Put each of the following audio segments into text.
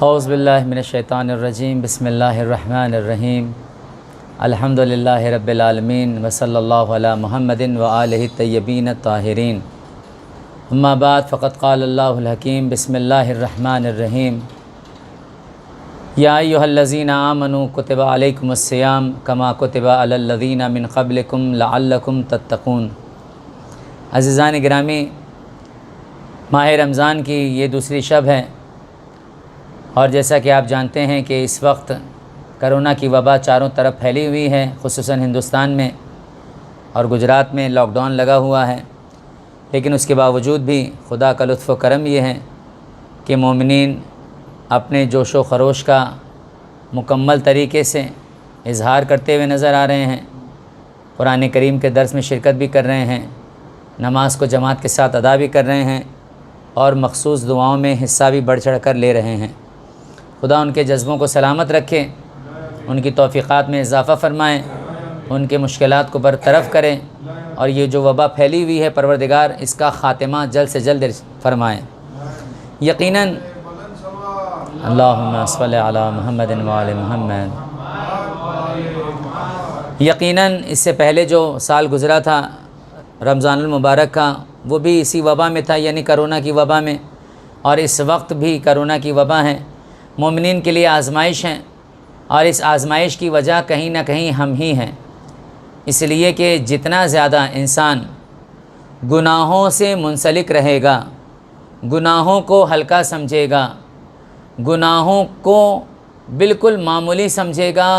اعوذ باللہ من الشیطان الرجیم بسم اللہ الرحمن الرحیم الحمدللہ رب العالمین وصلی اللہ علی محمد وآلہ الطیبین الطاہرین اما بعد فقد قال اللہ الحکیم بسم اللہ الرحمن الرحیم یا ایہا الذین آمنوا کتب علیکم الصیام کما کتب علی الذین من قبلکم لعلکم تتقون۔ عزیزان گرامی، ماہ رمضان کی یہ دوسری شب ہے، اور جیسا کہ آپ جانتے ہیں کہ اس وقت کرونا کی وبا چاروں طرف پھیلی ہوئی ہے، خصوصاً ہندوستان میں اور گجرات میں لاک ڈاؤن لگا ہوا ہے۔ لیکن اس کے باوجود بھی خدا کا لطف و کرم یہ ہے کہ مومنین اپنے جوش و خروش کا مکمل طریقے سے اظہار کرتے ہوئے نظر آ رہے ہیں، قرآن کریم کے درس میں شرکت بھی کر رہے ہیں، نماز کو جماعت کے ساتھ ادا بھی کر رہے ہیں، اور مخصوص دعاؤں میں حصہ بھی بڑھ چڑھ کر لے رہے ہیں۔ خدا ان کے جذبوں کو سلامت رکھے، ان کی توفیقات میں اضافہ فرمائیں، ان کے مشکلات کو برطرف کریں، اور یہ جو وبا پھیلی ہوئی ہے پروردگار اس کا خاتمہ جلد سے جلد فرمائیں۔ یقیناً اللہم صلی علی محمد وآل محمد۔ یقیناً اس سے پہلے جو سال گزرا تھا رمضان المبارک کا، وہ بھی اسی وبا میں تھا، یعنی کرونا کی وبا میں، اور اس وقت بھی کرونا کی وبا ہے۔ مومنین کے لیے آزمائش ہیں، اور اس آزمائش کی وجہ کہیں نہ کہیں ہم ہی ہیں، اس لیے کہ جتنا زیادہ انسان گناہوں سے منسلک رہے گا، گناہوں کو ہلکا سمجھے گا، گناہوں کو بالکل معمولی سمجھے گا،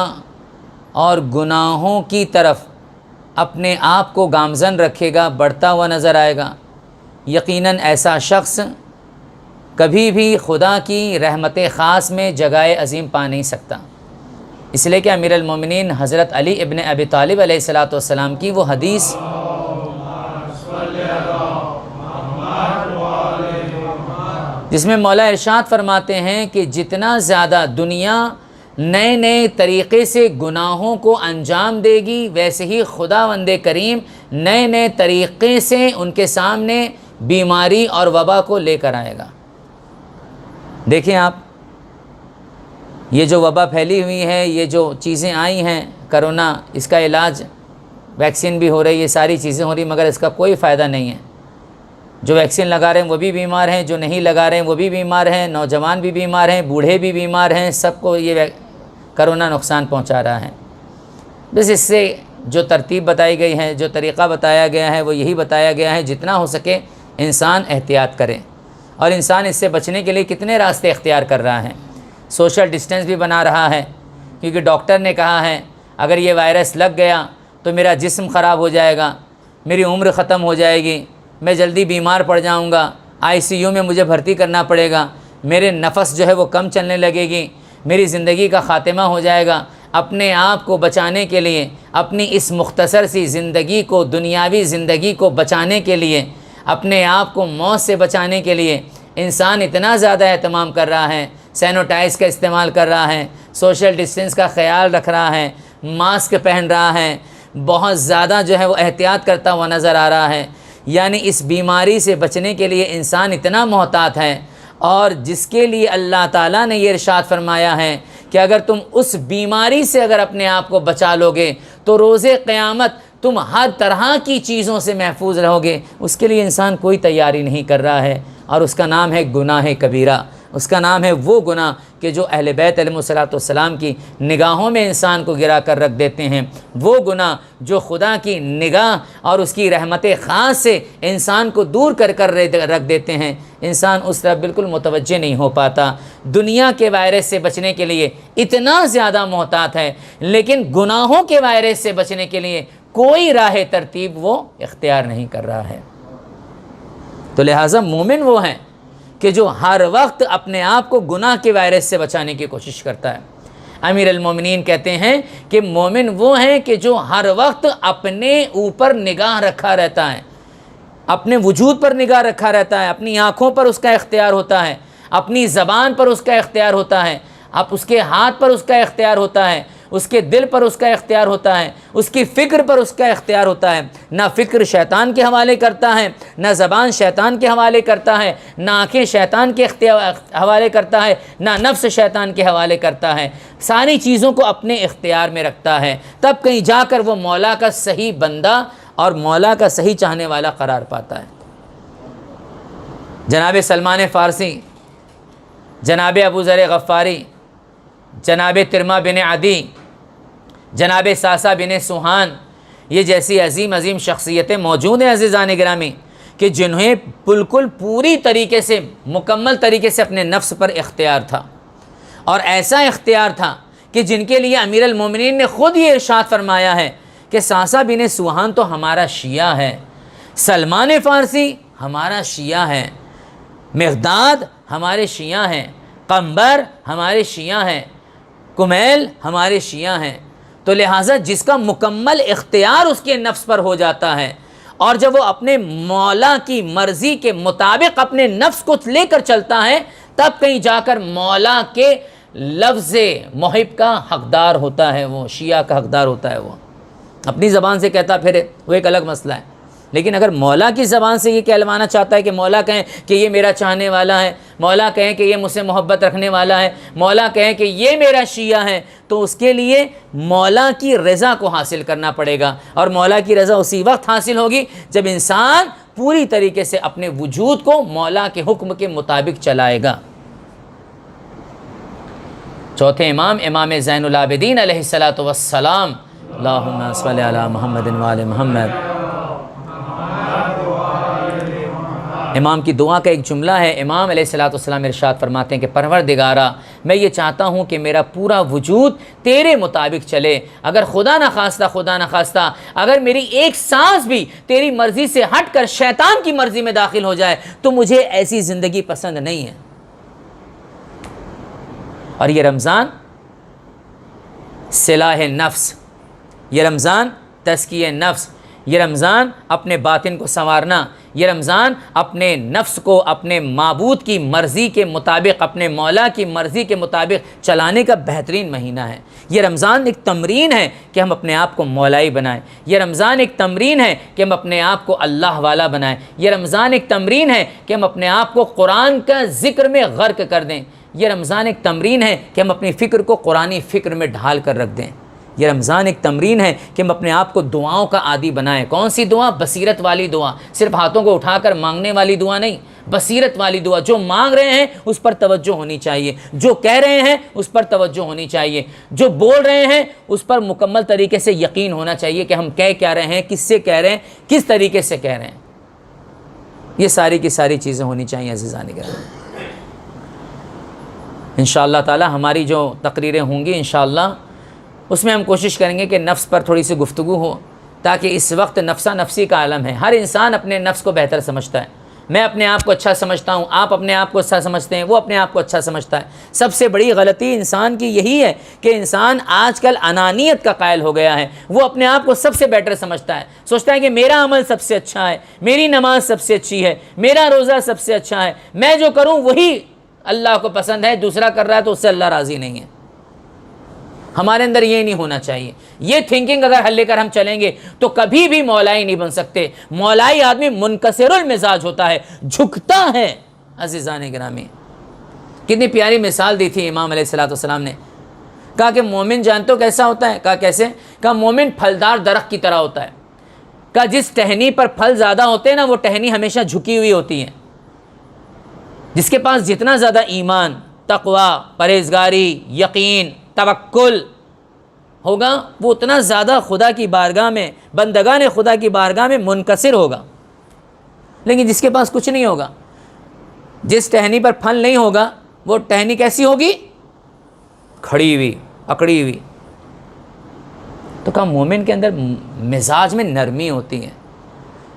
اور گناہوں کی طرف اپنے آپ کو گامزن رکھے گا، بڑھتا ہوا نظر آئے گا، یقیناً ایسا شخص کبھی بھی خدا کی رحمت خاص میں جگہ عظیم پا نہیں سکتا۔ اس لیے کہ امیر المومنین حضرت علی ابن ابی طالب علیہ السلام کی وہ حدیث جس میں مولا ارشاد فرماتے ہیں کہ جتنا زیادہ دنیا نئے نئے طریقے سے گناہوں کو انجام دے گی، ویسے ہی خداوند کریم نئے نئے طریقے سے ان کے سامنے بیماری اور وبا کو لے کر آئے گا۔ دیکھیں آپ، یہ جو وبا پھیلی ہوئی ہے، یہ جو چیزیں آئی ہیں کرونا، اس کا علاج ویکسین بھی ہو رہی ہے، ساری چیزیں ہو رہی، مگر اس کا کوئی فائدہ نہیں ہے۔ جو ویکسین لگا رہے ہیں وہ بھی بیمار ہیں، جو نہیں لگا رہے ہیں وہ بھی بیمار ہیں، نوجوان بھی بیمار ہیں، بوڑھے بھی بیمار ہیں، سب کو یہ کرونا نقصان پہنچا رہا ہے۔ بس اس سے جو ترتیب بتائی گئی ہے، جو طریقہ بتایا گیا ہے، وہ یہی بتایا گیا ہے جتنا ہو سکے انسان احتیاط کرے، اور انسان اس سے بچنے کے لیے کتنے راستے اختیار کر رہا ہے۔ سوشل ڈسٹینس بھی بنا رہا ہے، کیونکہ ڈاکٹر نے کہا ہے اگر یہ وائرس لگ گیا تو میرا جسم خراب ہو جائے گا، میری عمر ختم ہو جائے گی، میں جلدی بیمار پڑ جاؤں گا، ICU میں مجھے بھرتی کرنا پڑے گا، میرے نفس جو ہے وہ کم چلنے لگے گی، میری زندگی کا خاتمہ ہو جائے گا۔ اپنے آپ کو بچانے کے لیے، اپنی اس مختصر سی زندگی کو، دنیاوی زندگی کو بچانے کے لیے، اپنے آپ کو موت سے بچانے کے لیے انسان اتنا زیادہ اہتمام کر رہا ہے، سینوٹائز کا استعمال کر رہا ہے، سوشل ڈسٹینس کا خیال رکھ رہا ہے، ماسک پہن رہا ہے، بہت زیادہ جو ہے وہ احتیاط کرتا ہوا نظر آ رہا ہے۔ یعنی اس بیماری سے بچنے کے لیے انسان اتنا محتاط ہے، اور جس کے لیے اللہ تعالیٰ نے یہ ارشاد فرمایا ہے کہ اگر تم اس بیماری سے اگر اپنے آپ کو بچا لو گے تو روز قیامت تم ہر طرح کی چیزوں سے محفوظ رہو گے، اس کے لیے انسان کوئی تیاری نہیں کر رہا ہے، اور اس کا نام ہے گناہ کبیرہ۔ اس کا نام ہے وہ گناہ کہ جو اہل بیت علیہ السلام کی نگاہوں میں انسان کو گرا کر رکھ دیتے ہیں، وہ گناہ جو خدا کی نگاہ اور اس کی رحمت خاص سے انسان کو دور کر کر رکھ دیتے ہیں۔ انسان اس طرف بالکل متوجہ نہیں ہو پاتا، دنیا کے وائرس سے بچنے کے لیے اتنا زیادہ محتاط ہے، لیکن گناہوں کے وائرس سے بچنے کے لیے کوئی راہ ترتیب وہ اختیار نہیں کر رہا ہے۔ تو لہٰذا مومن وہ ہیں کہ جو ہر وقت اپنے آپ کو گناہ کے وائرس سے بچانے کی کوشش کرتا ہے۔ امیر المومنین کہتے ہیں کہ مومن وہ ہیں کہ جو ہر وقت اپنے اوپر نگاہ رکھا رہتا ہے، اپنے وجود پر نگاہ رکھا رہتا ہے، اپنی آنکھوں پر اس کا اختیار ہوتا ہے، اپنی زبان پر اس کا اختیار ہوتا ہے، اب اس کے ہاتھ پر اس کا اختیار ہوتا ہے، اس کے دل پر اس کا اختیار ہوتا ہے، اس کی فکر پر اس کا اختیار ہوتا ہے۔ نہ فکر شیطان کے حوالے کرتا ہے، نہ زبان شیطان کے حوالے کرتا ہے، نہ آنکھیں شیطان کے حوالے کرتا ہے، نہ نفس شیطان کے حوالے کرتا ہے، ساری چیزوں کو اپنے اختیار میں رکھتا ہے، تب کہیں جا کر وہ مولا کا صحیح بندہ اور مولا کا صحیح چاہنے والا قرار پاتا ہے۔ جناب سلمان فارسی، جناب ابو ذر غفاری، جناب ترما بن عدی، جناب ساسا بن سوہان، یہ جیسی عظیم عظیم شخصیتیں موجود ہیں عزیزان گرامی، کہ جنہیں بالکل پوری طریقے سے مکمل طریقے سے اپنے نفس پر اختیار تھا، اور ایسا اختیار تھا کہ جن کے لیے امیر المومنین نے خود یہ ارشاد فرمایا ہے کہ ساسا بن سوہان تو ہمارا شیعہ ہے، سلمان فارسی ہمارا شیعہ ہے، مقداد ہمارے شیعہ ہیں، قنبر ہمارے شیعہ ہیں، کمیل ہمارے شیعہ ہیں۔ تو لہٰذا جس کا مکمل اختیار اس کے نفس پر ہو جاتا ہے، اور جب وہ اپنے مولا کی مرضی کے مطابق اپنے نفس کو لے کر چلتا ہے، تب کہیں جا کر مولا کے لفظ محب کا حقدار ہوتا ہے، وہ شیعہ کا حقدار ہوتا ہے۔ وہ اپنی زبان سے کہتا پھرے وہ ایک الگ مسئلہ ہے، لیکن اگر مولا کی زبان سے یہ کہلوانا چاہتا ہے کہ مولا کہیں کہ یہ میرا چاہنے والا ہے، مولا کہیں کہ یہ مجھ سے محبت رکھنے والا ہے، مولا کہیں کہ یہ میرا شیعہ ہے، تو اس کے لیے مولا کی رضا کو حاصل کرنا پڑے گا، اور مولا کی رضا اسی وقت حاصل ہوگی جب انسان پوری طریقے سے اپنے وجود کو مولا کے حکم کے مطابق چلائے گا۔ چوتھے امام، امام زین العابدین علیہ الصلاۃ والسلام، اللہم صلی علی محمد وآل محمد۔ امام کی دعا کا ایک جملہ ہے، امام علیہ الصلاۃ والسلام ارشاد فرماتے ہیں کہ پروردگارا، میں یہ چاہتا ہوں کہ میرا پورا وجود تیرے مطابق چلے، اگر خدا نخواستہ اگر میری ایک سانس بھی تیری مرضی سے ہٹ کر شیطان کی مرضی میں داخل ہو جائے تو مجھے ایسی زندگی پسند نہیں ہے۔ اور یہ رمضان صلاح نفس، یہ رمضان تزکیہ نفس، یہ رمضان اپنے باطن کو سنوارنا، یہ رمضان اپنے نفس کو اپنے معبود کی مرضی کے مطابق، اپنے مولا کی مرضی کے مطابق چلانے کا بہترین مہینہ ہے۔ یہ رمضان ایک تمرین ہے کہ ہم اپنے آپ کو مولائی بنائیں، یہ رمضان ایک تمرین ہے کہ ہم اپنے آپ کو اللہ والا بنائیں، یہ رمضان ایک تمرین ہے کہ ہم اپنے آپ کو قرآن کا ذکر میں غرق کر دیں، یہ رمضان ایک تمرین ہے کہ ہم اپنی فکر کو قرآنی فکر میں ڈھال کر رکھ دیں، یہ رمضان ایک تمرین ہے کہ ہم اپنے آپ کو دعاؤں کا عادی بنائیں۔ کون سی دعا؟ بصیرت والی دعا، صرف ہاتھوں کو اٹھا کر مانگنے والی دعا نہیں، بصیرت والی دعا۔ جو مانگ رہے ہیں اس پر توجہ ہونی چاہیے، جو کہہ رہے ہیں اس پر توجہ ہونی چاہیے، جو بول رہے ہیں اس پر مکمل طریقے سے یقین ہونا چاہیے کہ ہم کہہ کیا رہے ہیں، کس سے کہہ رہے ہیں، کس طریقے سے کہہ رہے ہیں۔ یہ ساری کی ساری چیزیں ہونی چاہیے عزیزان گرامی۔ انشاءاللہ تعالی ہماری جو تقریریں ہوں گی انشاءاللہ اس میں ہم کوشش کریں گے کہ نفس پر تھوڑی سی گفتگو ہو، تاکہ اس وقت نفسا نفسی کا عالم ہے، ہر انسان اپنے نفس کو بہتر سمجھتا ہے۔ میں اپنے آپ کو اچھا سمجھتا ہوں، آپ اپنے آپ کو اچھا سمجھتے ہیں، وہ اپنے آپ کو اچھا سمجھتا ہے۔ سب سے بڑی غلطی انسان کی یہی ہے کہ انسان آج کل انانیت کا قائل ہو گیا ہے، وہ اپنے آپ کو سب سے بیٹر سمجھتا ہے، سوچتا ہے کہ میرا عمل سب سے اچھا ہے، میری نماز سب سے اچھی ہے، میرا روزہ سب سے اچھا ہے، میں جو کروں وہی اللہ کو پسند ہے، دوسرا کر رہا ہے تو اس سے اللہ راضی نہیں ہے۔ ہمارے اندر یہ نہیں ہونا چاہیے۔ یہ تھنکنگ اگر لے کر ہم چلیں گے تو کبھی بھی مولائی نہیں بن سکتے۔ مولائی آدمی منکسر المزاج ہوتا ہے، جھکتا ہے۔ عزیزان گرامی، کتنی پیاری مثال دی تھی امام علیہ الصلوۃ والسلام نے، کہا کہ مومن جانتے ہو کیسا ہوتا ہے؟ کہا کیسے؟ کہا مومن پھلدار درخت کی طرح ہوتا ہے، کہا جس ٹہنی پر پھل زیادہ ہوتے ہیں نا وہ ٹہنی ہمیشہ جھکی ہوئی ہوتی ہے۔ جس کے پاس جتنا زیادہ ایمان، تقوی، پرہیزگاری، یقین، توکل ہوگا وہ اتنا زیادہ خدا کی بارگاہ میں، بندگان خدا کی بارگاہ میں منکسر ہوگا۔ لیکن جس کے پاس کچھ نہیں ہوگا، جس ٹہنی پر پھل نہیں ہوگا، وہ ٹہنی کیسی ہوگی؟ کھڑی ہوئی، اکڑی ہوئی۔ تو کہا مومن کے اندر مزاج میں نرمی ہوتی ہے۔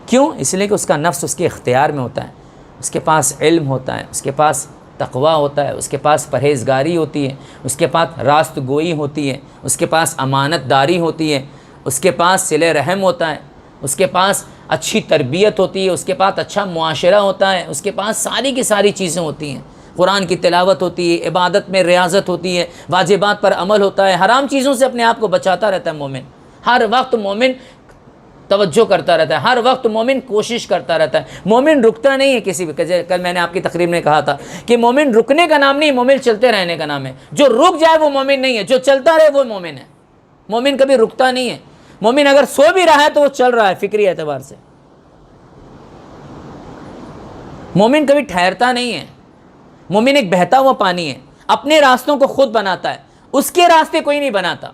کیوں؟ اس لیے کہ اس کا نفس اس کے اختیار میں ہوتا ہے، اس کے پاس علم ہوتا ہے، اس کے پاس تقوی ہوتا ہے، اس کے پاس پرہیزگاری ہوتی ہے، اس کے پاس راست گوئی ہوتی ہے، اس کے پاس امانت داری ہوتی ہے، اس کے پاس صلہ رحم ہوتا ہے، اس کے پاس اچھی تربیت ہوتی ہے، اس کے پاس اچھا معاشرہ ہوتا ہے، اس کے پاس ساری کی ساری چیزیں ہوتی ہیں۔ قرآن کی تلاوت ہوتی ہے، عبادت میں ریاضت ہوتی ہے، واجبات پر عمل ہوتا ہے، حرام چیزوں سے اپنے آپ کو بچاتا رہتا ہے مومن۔ ہر وقت مومن توجہ کرتا رہتا ہے، ہر وقت مومن کوشش کرتا رہتا ہے، مومن رکتا نہیں ہے کسی بھی۔ کل میں نے آپ کی تقریر میں کہا تھا کہ مومن رکنے کا نام نہیں، مومن چلتے رہنے کا نام ہے۔ جو رک جائے وہ مومن نہیں ہے، جو چلتا رہے وہ مومن ہے۔ مومن کبھی رکتا نہیں ہے، مومن اگر سو بھی رہا ہے تو وہ چل رہا ہے فکری اعتبار سے۔ مومن کبھی ٹھہرتا نہیں ہے، مومن ایک بہتا ہوا پانی ہے، اپنے راستوں کو خود بناتا ہے، اس کے راستے کوئی نہیں بناتا،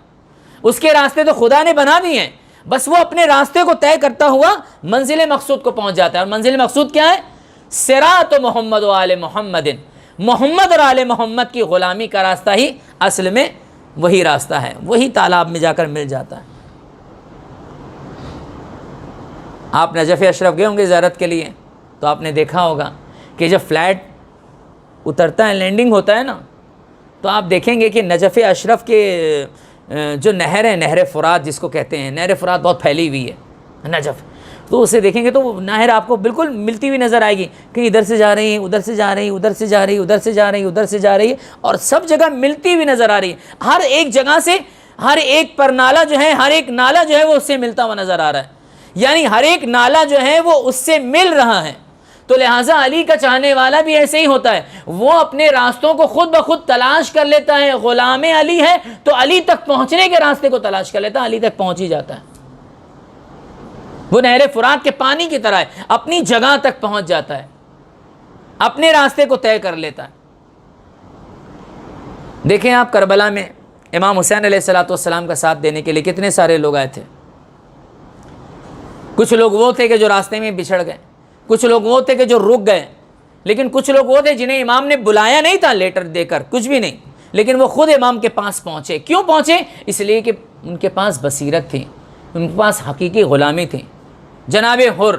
اس کے راستے تو خدا نے بنا دیے ہیں، بس وہ اپنے راستے کو طے کرتا ہوا منزل مقصود کو پہنچ جاتا ہے۔ اور منزل مقصود کیا ہے؟ صراط محمد و آل محمد، محمد اور آل محمد کی غلامی کا راستہ ہی اصل میں وہی راستہ ہے، وہی تالاب میں جا کر مل جاتا ہے۔ آپ نجف اشرف گئے ہوں گے زیارت کے لیے، تو آپ نے دیکھا ہوگا کہ جب فلائٹ اترتا ہے، لینڈنگ ہوتا ہے نا، تو آپ دیکھیں گے کہ نجف اشرف کے جو نہر ہے، نہر فرات جس کو کہتے ہیں، نہر فرات بہت پھیلی ہوئی ہے نجف، تو اسے دیکھیں گے تو وہ نہر آپ کو بالکل ملتی ہوئی نظر آئے گی، کہ ادھر سے جا رہی ہے، ادھر سے جا رہی ہے، ادھر سے جا رہی ہے، ادھر سے جا رہی ہے، ادھر سے جا رہی ہے، اور سب جگہ ملتی ہوئی نظر آ رہی ہے۔ ہر ایک جگہ سے ہر ایک پر نالا جو ہے، ہر ایک نالا جو ہے وہ اس سے ملتا ہوا نظر آ رہا ہے، یعنی ہر ایک نالا جو ہے وہ اس سے مل رہا ہے۔ تو لہٰذا علی کا چاہنے والا بھی ایسے ہی ہوتا ہے، وہ اپنے راستوں کو خود بخود تلاش کر لیتا ہے۔ غلام علی ہے تو علی تک پہنچنے کے راستے کو تلاش کر لیتا ہے، علی تک پہنچ ہی جاتا ہے۔ وہ نہر فرات کے پانی کی طرح ہے، اپنی جگہ تک پہنچ جاتا ہے، اپنے راستے کو طے کر لیتا ہے۔ دیکھیں آپ کربلا میں امام حسین علیہ السلام کا ساتھ دینے کے لیے کتنے سارے لوگ آئے تھے۔ کچھ لوگ وہ تھے کہ جو راستے میں بچھڑ گئے، کچھ لوگ وہ تھے کہ جو رک گئے، لیکن کچھ لوگ وہ تھے جنہیں امام نے بلایا نہیں تھا لیٹر دے کر، کچھ بھی نہیں، لیکن وہ خود امام کے پاس پہنچے۔ کیوں پہنچے؟ اس لیے کہ ان کے پاس بصیرت تھی، ان کے پاس حقیقی غلامی تھی۔ جناب حر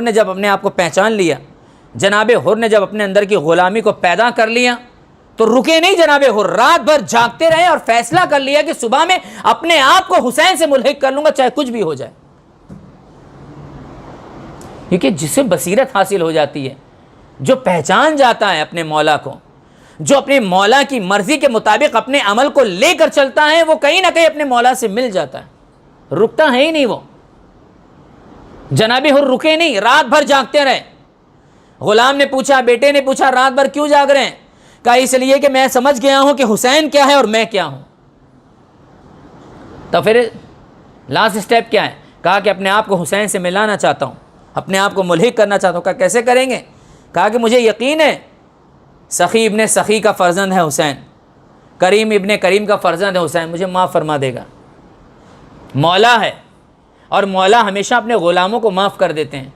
نے جب اپنے آپ کو پہچان لیا، جناب حر نے جب اپنے اندر کی غلامی کو پیدا کر لیا، تو رکے نہیں جناب حر، رات بھر جاگتے رہے اور فیصلہ کر لیا کہ صبح میں اپنے آپ کو حسین سے ملحق کر لوں گا، چاہے کچھ بھی ہو جائے۔ کیونکہ جسے بصیرت حاصل ہو جاتی ہے، جو پہچان جاتا ہے اپنے مولا کو، جو اپنے مولا کی مرضی کے مطابق اپنے عمل کو لے کر چلتا ہے، وہ کہیں نہ کہیں اپنے مولا سے مل جاتا ہے، رکتا ہے ہی نہیں۔ وہ جناب حر رکے نہیں، رات بھر جاگتے رہے۔ غلام نے پوچھا، بیٹے نے پوچھا، رات بھر کیوں جاگ رہے ہیں؟ کہا اس لیے کہ میں سمجھ گیا ہوں کہ حسین کیا ہے اور میں کیا ہوں۔ تو پھر لاسٹ سٹیپ کیا ہے؟ کہا کہ اپنے آپ کو حسین سے ملانا چاہتا ہوں، اپنے آپ کو ملحق کرنا چاہتا ہوں۔ کہا کیسے کریں گے؟ کہا کہ مجھے یقین ہے سخی ابن سخی کا فرزند ہے حسین، کریم ابن کریم کا فرزند ہے حسین، مجھے معاف فرما دے گا۔ مولا ہے، اور مولا ہمیشہ اپنے غلاموں کو معاف کر دیتے ہیں۔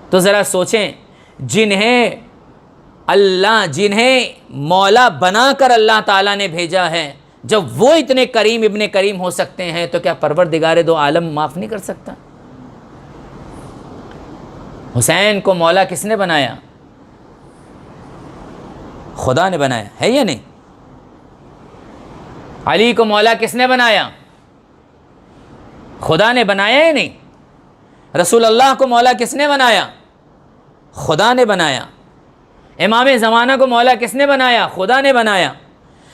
تو ذرا سوچیں، جنہیں مولا بنا کر اللہ تعالیٰ نے بھیجا ہے، جب وہ اتنے کریم ابن کریم ہو سکتے ہیں، تو کیا پروردگار دو عالم معاف نہیں کر سکتا؟ حسین کو مولا کس نے بنایا؟ خدا نے بنایا ہے یا نہیں؟ علی کو مولا کس نے بنایا؟ خدا نے بنایا یا نہیں؟ رسول اللہ کو مولا کس نے بنایا؟ خدا نے بنایا۔ امام زمانہ کو مولا کس نے بنایا؟ خدا نے بنایا۔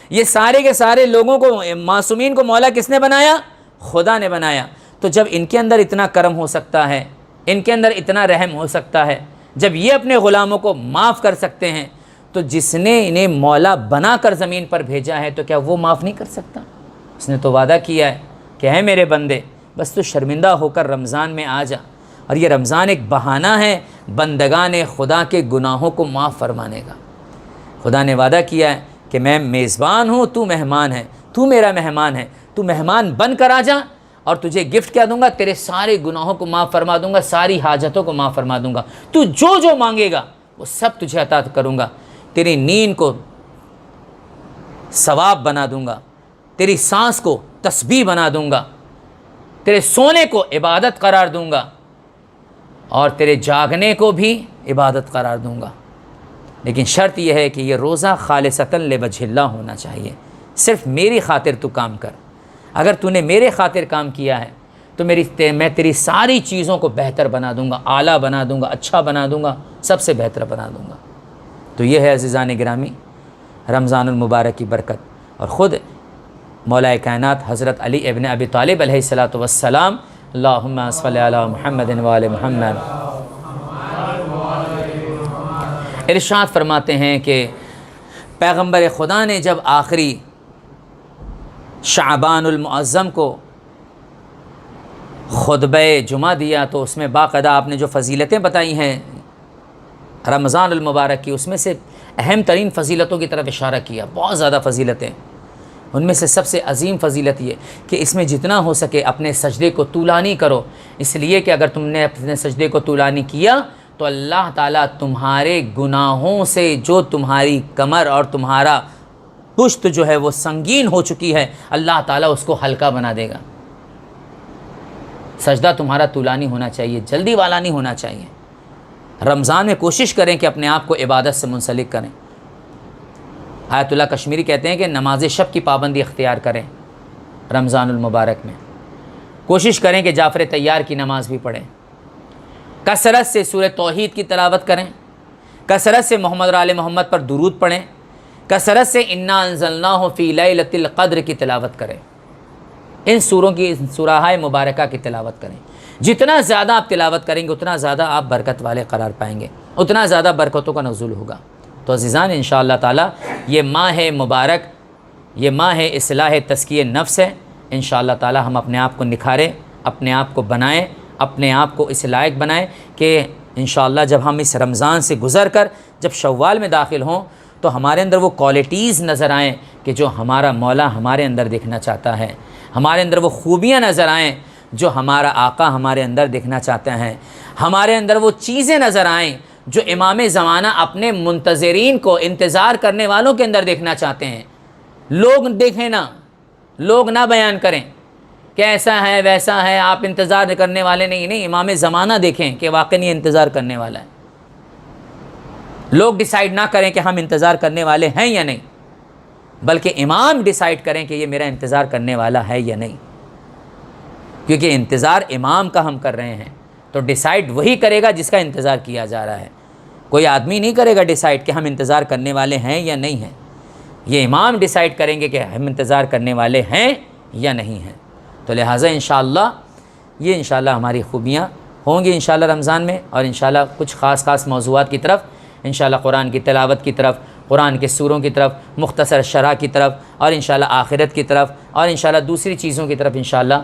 یہ سارے کے سارے لوگوں کو، معصومین کو مولا کس نے بنایا؟ خدا نے بنایا۔ تو جب ان کے اندر اتنا کرم ہو سکتا ہے، ان کے اندر اتنا رحم ہو سکتا ہے، جب یہ اپنے غلاموں کو معاف کر سکتے ہیں، تو جس نے انہیں مولا بنا کر زمین پر بھیجا ہے، تو کیا وہ معاف نہیں کر سکتا؟ اس نے تو وعدہ کیا ہے کہ اے میرے بندے، بس تو شرمندہ ہو کر رمضان میں آ جا، اور یہ رمضان ایک بہانہ ہے بندگان خدا کے گناہوں کو معاف فرمانے کا۔ خدا نے وعدہ کیا ہے کہ میں میزبان ہوں، تو مہمان ہے، تو میرا مہمان ہے، تو مہمان بن کر آ جا، اور تجھے گفٹ کیا دوں گا؟ تیرے سارے گناہوں کو معاف فرما دوں گا، ساری حاجتوں کو معاف فرما دوں گا، تو جو جو مانگے گا وہ سب تجھے عطا کروں گا، تیری نیند کو ثواب بنا دوں گا، تیری سانس کو تسبیح بنا دوں گا، تیرے سونے کو عبادت قرار دوں گا، اور تیرے جاگنے کو بھی عبادت قرار دوں گا۔ لیکن شرط یہ ہے کہ یہ روزہ خالصتاً لوجہ اللہ ہونا چاہیے، صرف میری خاطر تو کام کر۔ اگر تو نے میرے خاطر کام کیا ہے تو میں تیری ساری چیزوں کو بہتر بنا دوں گا، اعلیٰ بنا دوں گا، اچھا بنا دوں گا، سب سے بہتر بنا دوں گا۔ تو یہ ہے عزیزان گرامی رمضان المبارک کی برکت. اور خود مولا کائنات حضرت علی ابن ابی طالب علیہ الصلاۃ والسلام اللہم صلی علی محمد وآل محمد ارشاد فرماتے ہیں کہ پیغمبر خدا نے جب آخری شعبان المعظم کو خطبہ جمعہ دیا تو اس میں باقاعدہ آپ نے جو فضیلتیں بتائی ہیں رمضان المبارک کی، اس میں سے اہم ترین فضیلتوں کی طرف اشارہ کیا. بہت زیادہ فضیلتیں، ان میں سے سب سے عظیم فضیلت یہ کہ اس میں جتنا ہو سکے اپنے سجدے کو طولانی کرو، اس لیے کہ اگر تم نے اپنے سجدے کو طولانی کیا تو اللہ تعالیٰ تمہارے گناہوں سے جو تمہاری کمر اور تمہارا پشت جو ہے وہ سنگین ہو چکی ہے، اللہ تعالیٰ اس کو ہلکا بنا دے گا. سجدہ تمہارا طولانی ہونا چاہیے، جلدی والا نہیں ہونا چاہیے. رمضان میں کوشش کریں کہ اپنے آپ کو عبادت سے منسلک کریں. آیت اللہ کشمیری کہتے ہیں کہ نماز شب کی پابندی اختیار کریں. رمضان المبارک میں کوشش کریں کہ جعفر طیار کی نماز بھی پڑھیں. کثرت سے سورہ توحید کی تلاوت کریں. کثرت سے محمد اور آل محمد پر درود پڑھیں. کثرت سے انا انزلناہ فی لیلۃ القدر کی تلاوت کریں. ان سوروں کی سورہ مبارکہ کی تلاوت کریں. جتنا زیادہ آپ تلاوت کریں گے اتنا زیادہ آپ برکت والے قرار پائیں گے، اتنا زیادہ برکتوں کا نزول ہوگا. تو عزیزان انشاءاللہ تعالی یہ ماہ مبارک، یہ ماہ اصلاح تزکیہ نفس ہے. انشاءاللہ تعالی ہم اپنے آپ کو نکھاریں، اپنے آپ کو بنائیں، اپنے آپ کو اس لائق بنائیں کہ انشاءاللہ جب ہم اس رمضان سے گزر کر جب شوال میں داخل ہوں تو ہمارے اندر وہ کوالٹیز نظر آئیں کہ جو ہمارا مولا ہمارے اندر دیکھنا چاہتا ہے. ہمارے اندر وہ خوبیاں نظر آئیں جو ہمارا آقا ہمارے اندر دیکھنا چاہتے ہیں. ہمارے اندر وہ چیزیں نظر آئیں جو امام زمانہ اپنے منتظرین کو، انتظار کرنے والوں کے اندر دیکھنا چاہتے ہیں. لوگ دیکھیں نا، لوگ نہ بیان کریں کہ ایسا ہے ویسا ہے، آپ انتظار کرنے والے نہیں، امام زمانہ دیکھیں کہ واقعی یہ انتظار کرنے والا ہے. لوگ ڈیسائیڈ نہ کریں کہ ہم انتظار کرنے والے ہیں یا نہیں، بلکہ امام ڈیسائیڈ کریں کہ یہ میرا انتظار کرنے والا ہے یا نہیں. کیونکہ انتظار امام کا ہم کر رہے ہیں تو ڈیسائیڈ وہی کرے گا جس کا انتظار کیا جا رہا ہے. کوئی آدمی نہیں کرے گا ڈیسائیڈ کہ ہم انتظار کرنے والے ہیں یا نہیں ہیں. یہ امام ڈیسائیڈ کریں گے کہ ہم انتظار کرنے والے ہیں یا نہیں ہیں. تو لہٰذا انشاءاللہ یہ انشاءاللہ ہماری خوبیاں ہوں گی انشاءاللہ رمضان میں. اور انشاءاللہ کچھ خاص موضوعات کی طرف انشاءاللہ قرآن کی تلاوت کی طرف، قرآن کے سوروں کی طرف، مختصر شرح کی طرف، اور انشاءاللہ آخرت کی طرف، اور انشاءاللہ دوسری چیزوں کی طرف انشاءاللہ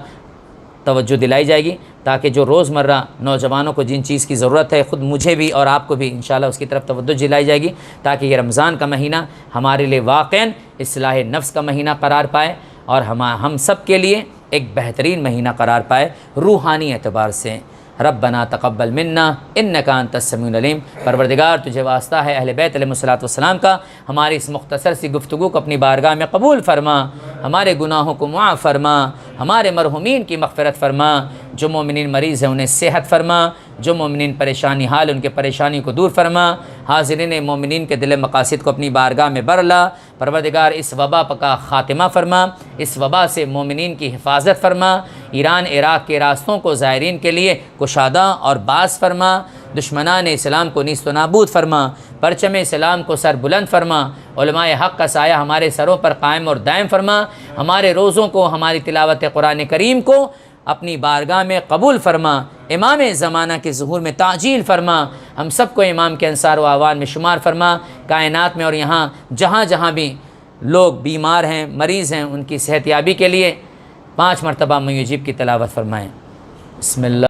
توجہ دلائی جائے گی، تاکہ جو روزمرہ نوجوانوں کو جن چیز کی ضرورت ہے، خود مجھے بھی اور آپ کو بھی انشاءاللہ اس کی طرف توجہ دلائی جائے گی، تاکہ یہ رمضان کا مہینہ ہمارے لیے واقعاً اصلاح نفس کا مہینہ قرار پائے اور ہم سب کے لیے ایک بہترین مہینہ قرار پائے روحانی اعتبار سے. ربنا تقبل منا انک انت السمیع العلیم. پروردگار تجھے واسطہ ہے اہل بیت علیہ الصلوۃ والسلام کا، ہماری اس مختصر سی گفتگو کو اپنی بارگاہ میں قبول فرما، ہمارے گناہوں کو معاف فرما، ہمارے مرحومین کی مغفرت فرما، جو مومنین مریض ہیں انہیں صحت فرما، جو مومنین پریشانی حال ان کے پریشانی کو دور فرما، حاضرین مومنین کے دل مقاصد کو اپنی بارگاہ میں برلا. پروردگار اس وبا کا خاتمہ فرما، اس وبا سے مومنین کی حفاظت فرما، ایران عراق کے راستوں کو زائرین کے لیے کشادہ اور باز فرما، دشمنان اسلام کو نیست و نابود فرما، پرچم اسلام کو سر بلند فرما، علماء حق کا سایہ ہمارے سروں پر قائم اور دائم فرما، ہمارے روزوں کو، ہماری تلاوت قرآن کریم کو اپنی بارگاہ میں قبول فرما، امام زمانہ کے ظہور میں تعجیل فرما، ہم سب کو امام کے انصار و اعوان میں شمار فرما. کائنات میں اور یہاں جہاں بھی لوگ بیمار ہیں، مریض ہیں، ان کی صحت یابی کے لیے 5 مرتبہ من یجیب کی تلاوت فرمائیں. بسم اللہ.